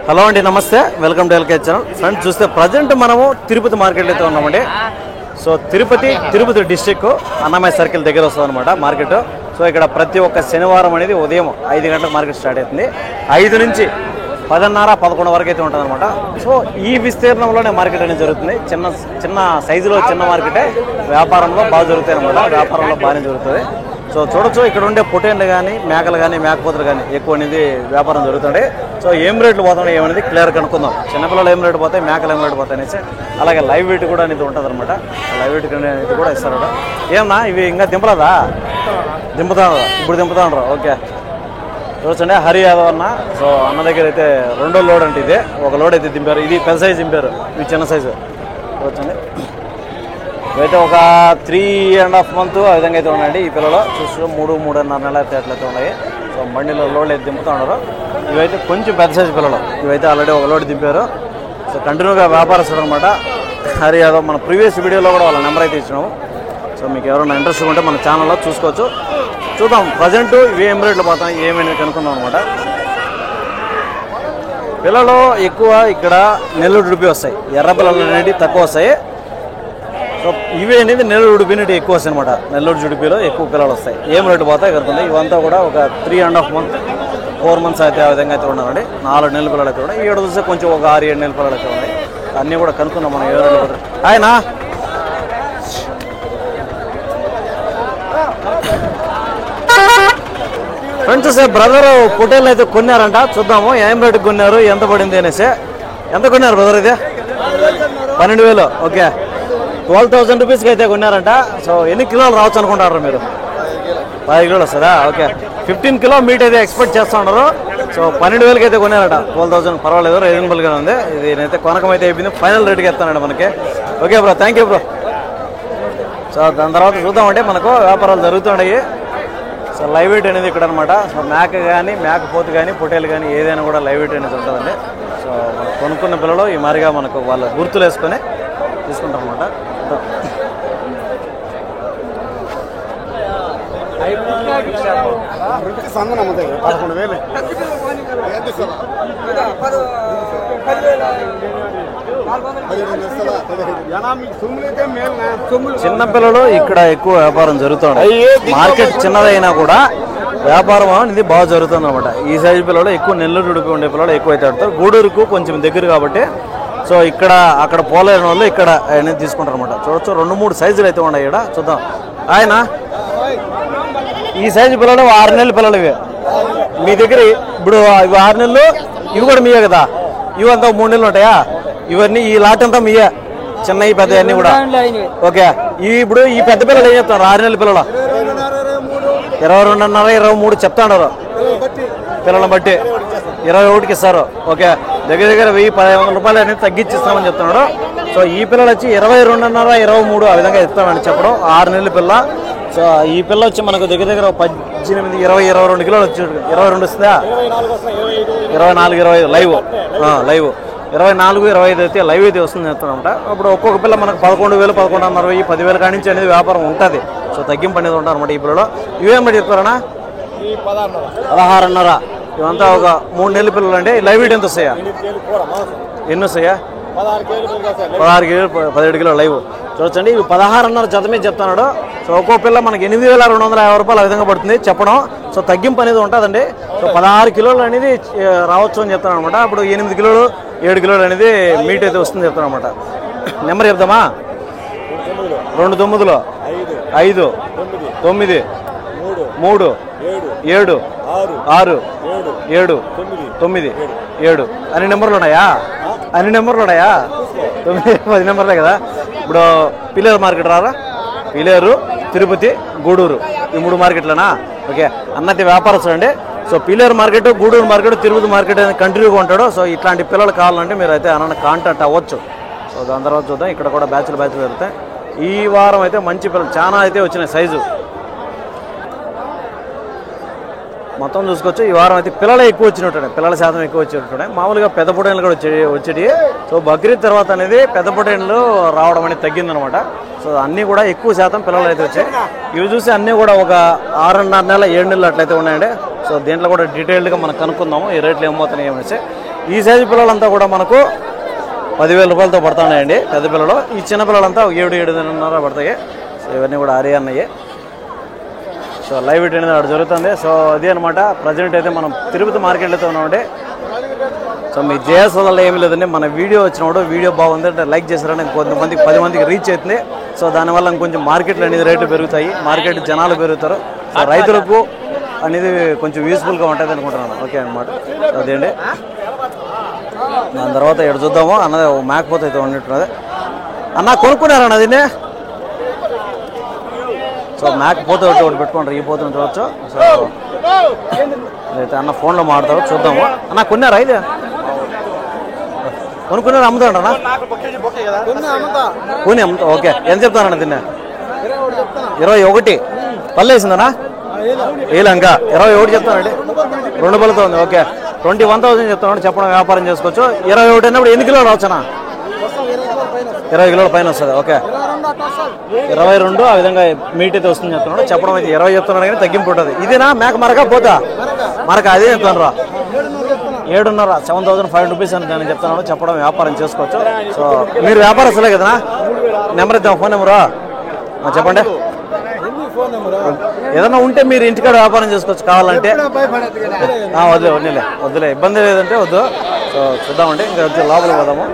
Hello అండి, నమస్తే, welcome to LK channel. Friends చూస్తే ప్రజెంట్ మనము తిరుపతి మార్కెట్లో అయితే ఉన్నామండి. So Tirupati district Annamayya circle దగ్గర వస్తుంది అనమాట మార్కెట్. సో ఇక్కడ ప్రతి ఒక్క శనివారం అనేది ఉదయం 5 గంటలకు మార్కెట్ స్టార్ట్ అవుతుంది. 5 నుంచి 10:30, 11 వరకు అయితే ఉంటుంది అనమాట. సో ఈ విస్తీర్ణంలోనే మార్కెట్ అనేది జరుగుతుంది. చిన్న సైజులో చిన్న మార్కెటే వ్యాపారంలో బాగా జరుగుతాయి అనమాట. వ్యాపారంలో బాగానే జరుగుతుంది. సో చూడొచ్చు, ఇక్కడ ఉండే పొటేన్లు కానీ మేకలు కానీ మేకపోతులు కానీ ఎక్కువ అనేది వ్యాపారం జరుగుతుంది. సో ఏం రేట్లు పోతున్నాయి ఏమనేది క్లియర్ కనుక్కుందాం. చిన్నపిల్లలు ఏం రేటు పోతాయి, మేకలు ఏం రేటు పోతాయి అనేసి. అలాగే లైవ్ వెయిట్ కూడా అనేది ఉంటుంది అనమాట. లైవ్ వెయిట్ అనేది కూడా ఇస్తారు. ఏమన్నా ఇవి ఇంకా దింపలేదా? ఇప్పుడు దింపుతాను. ఓకే, చూడండి, హరి యాదవ్ అన్న. సో అన్న దగ్గర అయితే 2వ లోడ్ అంటే ఇదే. ఒక లోడ్ అయితే దింపారు. ఇది పెద్ద సైజు దింపారు, ఇది చిన్న సైజు. చూడండి, ఇవైతే ఒక 3.5 మంత్ ఆ విధంగా అయితే ఉన్నాయండి. ఈ పిల్లలు చూస్తూ 3.5 నెలలు అయితే అట్లయితే ఉన్నాయి. సో బండిలో లోడ్లు అయితే దింపుతూ ఉన్నారు. ఇవైతే కొంచెం పెద్ద సైజు పిల్లలు. ఇవైతే ఆల్రెడీ ఒక లోడ్ దింపారు. సో కంటిన్యూగా వ్యాపారస్తుడు అనమాట హరి యాదవ్. మన ప్రీవియస్ వీడియోలో కూడా వాళ్ళ నెంబర్ అయితే ఇచ్చినాము. సో మీకు ఎవరైనా ఇంట్రెస్ట్ ఉంటే మన ఛానల్లో చూసుకోవచ్చు. చూద్దాం ప్రజెంట్ ఇవి ఏం రేట్లు పోతాయి ఏమైనా కనుక్కుందాం అనమాట. పిల్లలు ఎక్కువ ఇక్కడ నెల్లూరు ఉడిపి వస్తాయి. ఎర్ర పిల్లలు అనేవి తక్కువ వస్తాయి. సో ఇవి అనేది నెల్లూరు ఉడిపినట్టు ఎక్కువ వస్తాయి అనమాట. నెల్లూరు జుడిపిలో ఎక్కువ పిల్లలు వస్తాయి. ఏం రేటు పోతాయి కనుక్కుంది. ఇవంతా కూడా ఒక 3.5 మంత్ 4 మంత్స్ అయితే ఆ విధంగా అయితే ఉన్నారండి. 4 నెలల పిల్లలు అయితే ఉన్నాయి. 7 చూస్తే కొంచెం ఒక 6-7 నెలల పిల్లలు అయితే ఉన్నాయి. అన్నీ కూడా కనుక్కుందాం మనం. ఏ రేట్లు పోతాయి ఆయన ఫ్రెండ్స్ చూస్తే బ్రదర్ పొటేళ్ళు అయితే కొన్నారంట. చూద్దాము ఏం రేటుకి కొన్నారు, ఎంత పడింది అనేసి. ఎంత కొన్నారు బ్రదర్? ఇది 12,000. ఓకే, 12,000 రూపీస్కి అయితే కొన్నారంట. సో ఎన్ని కిలోలు రావచ్చు అనుకుంటారు మీరు? 10 కిలోలు వస్తుందా? ఓకే, 15 కిలో మీట్ అయితే ఎక్స్పెక్ట్ చేస్తూ ఉన్నారు. సో 12,000కి అయితే కొన్నారట. 12,000 పర్వాలేదు, రీజనబుల్గా ఉంది. ఇది నేనైతే కొనకం అయితే అయిపోయింది. ఫైనల్ రేట్కి ఇస్తానండి మనకి. Okay bro, thank you bro. So దాని తర్వాత చూద్దామంటే మనకు వ్యాపారాలు జరుగుతున్నాయి. సో లైవ్ వెయిట్ అనేది ఇక్కడ అనమాట. సో మేకపోతు కానీ పొటేలు కానీ ఏదైనా కూడా లైవ్ వెయిట్ అనేది ఉంటుందండి. సో కొనుక్కున్న పిల్లలు ఈ మాదిరిగా మనకు వాళ్ళ గుర్తులు వేసుకొని తీసుకుంటాం అనమాట. చిన్నపిల్లలు ఇక్కడ ఎక్కువ వ్యాపారం జరుగుతుంది. మార్కెట్ చిన్నదైనా కూడా వ్యాపారం అనేది బాగా జరుగుతుంది అనమాట. ఈ సైజు పిల్లలు ఎక్కువ నెల్లూరు ఉడిపి ఉండే పిల్లలు ఎక్కువ అయితే ఆడతారు. గూడూరుకు కొంచెం దగ్గర కాబట్టి సో అక్కడ పోలేని వాళ్ళు ఇక్కడ అనేది తీసుకుంటారు అనమాట. చూడొచ్చు 2-3 సైజులు అయితే ఉన్నాయి ఇక్కడ. చూద్దాం ఆయన ఈ సైజు పిల్లలు 6 నెలల పిల్లలు. ఇవి మీ దగ్గర ఇప్పుడు ఇవి 6 నెలలు. ఇవి కూడా మీయే కదా? ఇవి అంతా 3 నెలలు ఉంటాయా? ఇవన్నీ ఈ లాట్ అంతా మీయే, చిన్న ఈ పెద్ద అన్నీ కూడా. ఓకే, ఇప్పుడు ఈ పెద్ద పిల్లలు ఏం చెప్తారు? 6 నెలల పిల్లలు 22.5, 23 చెప్తాడారు. పిల్లలను బట్టి 21కి ఇస్తారు. ఓకే, దగ్గర 1,000-1,500 రూపాయలు అనేది తగ్గించిస్తామని చెప్తున్నాడు. సో ఈ పిల్లలు వచ్చి 22.5, 23 ఆ విధంగా ఇస్తామని చెప్పడం. 6 నెలల పిల్ల. సో ఈ పిల్ల వచ్చి మనకు దగ్గర 18, 20, 22 కిలోలు వచ్చి 22 వస్తుందా? 24, 25 లైవ్ 24, 25 అయితే లైవ్ అయితే వస్తుంది చెప్తానమాట. అప్పుడు ఒక్కొక్క పిల్ల మనకు 11,000, 11,500, 10,000 కాడి నుంచి అనేది వ్యాపారం ఉంటుంది. సో తగ్గింపు అనేది ఉంటుంది అనమాట. ఈ పిల్లలు ఇవేం చెప్తారన్నా? 16.5. ఇవంతా ఒక 3 నెలల పిల్లలు అండి. లైవ్ వెయిట్ ఎంత వస్తాయా? ఎన్ని వస్తాయా? 16 కిలో 17 కిలో లైవ్. చూడండి, ఇవి 16.5 జత మీద చెప్తున్నాడు. సో ఒక్కో పిల్ల మనకి 8,250 రూపాయలు ఆ విధంగా పడుతుంది చెప్పడం. సో తగ్గింపు అనేది ఉంటుందండి. సో 16 కిలోలు అనేది రావచ్చు అని చెప్తాను అనమాట. అప్పుడు 8 కిలోలు 7 కిలోలు అనేది మీట్ అయితే వస్తుంది చెప్తాను అనమాట. నెంబర్ చెప్తామా? 29, 5, 9, 3, 7, 6, 7, 9, 7 అన్ని నెంబర్లు ఉన్నాయా? 9-10 నెంబర్లే కదా. ఇప్పుడు పిలేరు మార్కెట్ రారా? పిలేరు, తిరుపతి, గూడూరు ఈ 3 మార్కెట్లనా? ఓకే, అన్నది వ్యాపారస్తుడు అండి. So Pileru market, Guduru market, Tirupati market అనేది కంటిన్యూగా ఉంటాడు. సో ఇట్లాంటి పిల్లలు కావాలంటే మీరు అయితే అన్న కాంటాక్ట్ అవ్వచ్చు. సో దాని తర్వాత చూద్దాం. ఇక్కడ కూడా బ్యాచ్లు జరుగుతాయి. ఈ వారం అయితే మంచి పిల్లలు చాలా అయితే వచ్చినాయి సైజు. మొత్తం చూసుకోవచ్చు. ఈ వారం అయితే పిల్లలే ఎక్కువ వచ్చినట్టు, పిల్లల శాతం ఎక్కువ వచ్చినట్టు. మామూలుగా పెద్ద పొటేన్లు కూడా వచ్చేటి. సో బక్రీద్ తర్వాత అనేది పెద్ద పొటేన్లు రావడం అనేది తగ్గిందనమాట. సో అన్నీ కూడా ఎక్కువ శాతం పిల్లలు అయితే వచ్చాయి. ఇవి చూసి అన్నీ కూడా ఒక 6.5 నెలల 7 నెలలు అట్లయితే ఉన్నాయండి. సో దీంట్లో కూడా డీటెయిల్డ్గా మనం కనుక్కుందాము ఈ రేట్లు ఏమవుతున్నాయి ఏమనేసి. ఈ సైజు పిల్లలంతా కూడా మనకు 10,000 రూపాయలతో పడుతున్నాయండి పెద్ద పిల్లలు. ఈ చిన్న పిల్లలంతా 7-7.5 పడతాయి. సో ఇవన్నీ కూడా ఆరి అన్నయ్యి. సో లైవ్ ఇట్ అనేది అక్కడ జరుగుతుంది. సో అదే అనమాట. ప్రజెంట్ అయితే మనం తిరుపతి మార్కెట్లో ఉన్నామండి. సో మీ జేఎస్ వల్ల ఏమి లేదండి, మన వీడియో వచ్చినప్పుడు వీడియో బాగుంది అంటే లైక్ చేశారని కొంతమందికి 10 మందికి రీచ్ అవుతుంది. సో దానివల్ల ఇంకొంచెం మార్కెట్లు అనేది రేట్లు పెరుగుతాయి, మార్కెట్ జనాలు పెరుగుతారు. సో రైతులకు అనేది కొంచెం యూస్ఫుల్గా ఉంటుంది అనుకుంటున్నాను. ఓకే అనమాట. అదేండి దాని తర్వాత ఇక్కడ చూద్దాము అన్నది మేకపోతే అయితే ఉన్నట్టున్నది. అన్న కొనుక్కున్నారన్న దీన్ని. సో మేకపోతే ఒకటి పెట్టుకుంటారు, ఈ పోతున్న చూడవచ్చు. సో అయితే అన్న ఫోన్లో మాట్లాడతారు, చూద్దాము. అన్న కొన్నారా ఇది? కొనుక్కున్నారు, అమ్ముతాడన్నా? కొని అమ్ముతా. ఓకే, ఎంత చెప్తానన్న దీన్ని? 21 పళ్ళు వేసిందన్నా? వేలంక 21 చెప్తానండి. 2 పళ్ళతో ఉంది. ఓకే, 21,000 చెప్తాను. చెప్పడం వ్యాపారం చేసుకోవచ్చు. 21 అన్నప్పుడు ఎన్ని కిలోలు రావచ్చునా? 20 కిలోల పైన వస్తుంది. ఓకే, 22 ఆ విధంగా మీట్ అయితే వస్తుంది చెప్తున్నాడు. చెప్పడం అయితే 20 చెప్తున్నాడు కానీ తగ్గింపు ఉంటుంది. ఇదేనా మేక మరక పోతా మరక? అదే చెప్తాను రా. 7.5 7,500 రూపీస్ అని నేను చెప్తున్నాను. చెప్పడం వ్యాపారం చేసుకోవచ్చు. సో మీరు వ్యాపారస్తులే కదా? నెంబర్ ఇద్దాం, ఫోన్ నెంబరు చెప్పండి. ఏదన్నా ఉంటే మీరు ఇంటికాడ వ్యాపారం చేసుకోవచ్చు కావాలంటే. వద్దులే ఇబ్బంది లేదంటే వద్దు. సో చూద్దామండి, ఇంకా లోపలికి పోదాము.